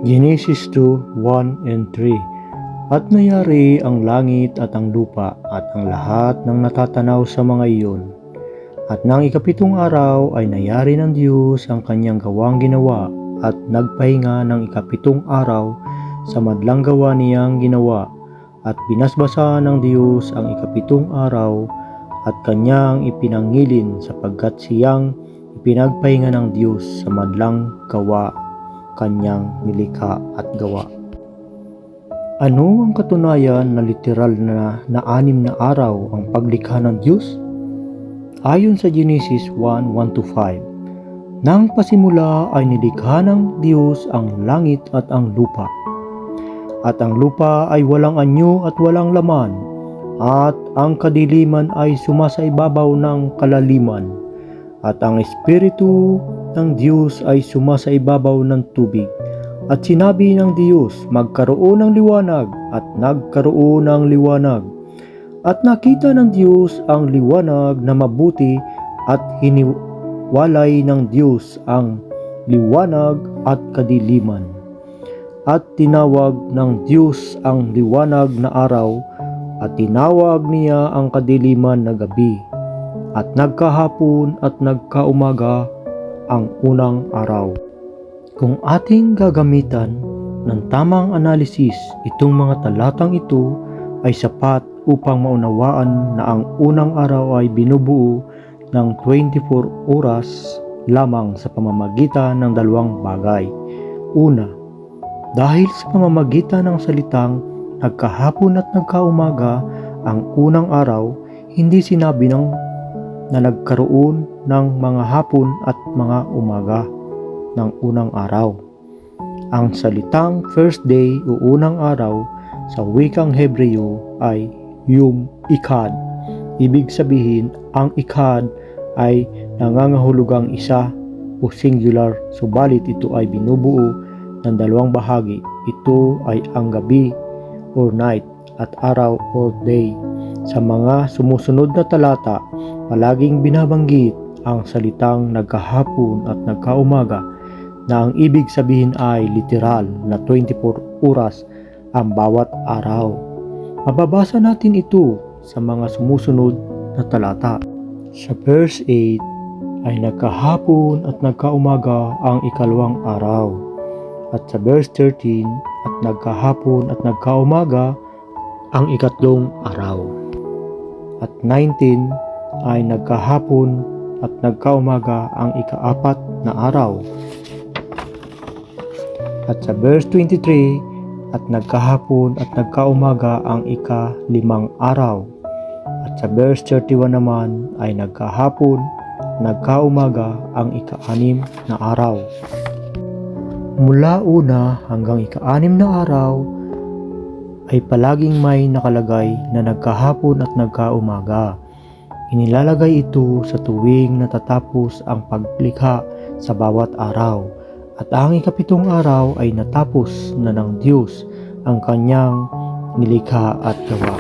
Genesis 2:1 and 3. At nayari ang langit at ang lupa at ang lahat ng natatanaw sa mga iyon. At nang ikapitong araw ay nayari ng Diyos ang kanyang gawang ginawa at nagpahinga ng ikapitong araw sa madlang gawa niyang ginawa. At binasbasa ng Diyos ang ikapitong araw at kanyang ipinangilin sapagkat siyang ipinagpahinga ng Diyos sa madlang gawa kanyang nilikha at gawa. Ano ang katunayan na literal na 6 na araw ang paglikha ng Diyos? Ayon sa Genesis 1:1-5, nang pasimula ay nilikha ng Diyos ang langit at ang lupa. At ang lupa ay walang anyo at walang laman, at ang kadiliman ay sumasaibabaw ng kalaliman, at ang Espiritu ng Diyos ay sumasaibabaw ng tubig. At sinabi ng Diyos, magkaroon ng liwanag, at nagkaroon ng liwanag. At nakita ng Diyos ang liwanag na mabuti, at hiniwalay ng Diyos ang liwanag at kadiliman. At tinawag ng Diyos ang liwanag na araw, at tinawag niya ang kadiliman na gabi. At nagkahapon at nagkaumaga ang unang araw. Kung ating gagamitan ng tamang analisis, itong mga talatang ito ay sapat upang maunawaan na ang unang araw ay binubuo ng 24 oras lamang sa pamamagitan ng dalawang bagay. Una, dahil sa pamamagitan ng salitang nagkahapon at nagkaumaga ang unang araw, hindi sinabi na nagkaroon ng mga hapon at mga umaga ng unang araw. Ang salitang first day o unang araw sa wikang Hebreo ay Yom Echad. Ibig sabihin, ang Echad ay nangangahulugang isa o singular, subalit ito ay binubuo ng dalawang bahagi. Ito ay ang gabi or night at araw or day. Sa mga sumusunod na talata, palaging binabanggit ang salitang nagkahapon at nagkaumaga na ang ibig sabihin ay literal na 24 oras ang bawat araw. Mababasa natin ito sa mga sumusunod na talata. Sa verse 8 ay nagkahapon at nagkaumaga ang ikalawang araw. At sa verse 13 at nagkahapon at nagkaumaga ang ikatlong araw. At 19 ay nagkahapon at nagkaumaga ang ikaapat na araw. At sa verse 23 at nagkahapon at nagkaumaga ang ika-5 araw. At sa verse 31 naman ay nagkahapon, nagkaumaga ang ika-6 na araw. Mula una hanggang ika-6 na araw ay palaging may nakalagay na nagkahapon at nagkaumaga. Inilalagay ito sa tuwing natatapos ang paglikha sa bawat araw. At ang ikapitong araw ay natapos na ng Diyos ang kanyang nilikha at gawa.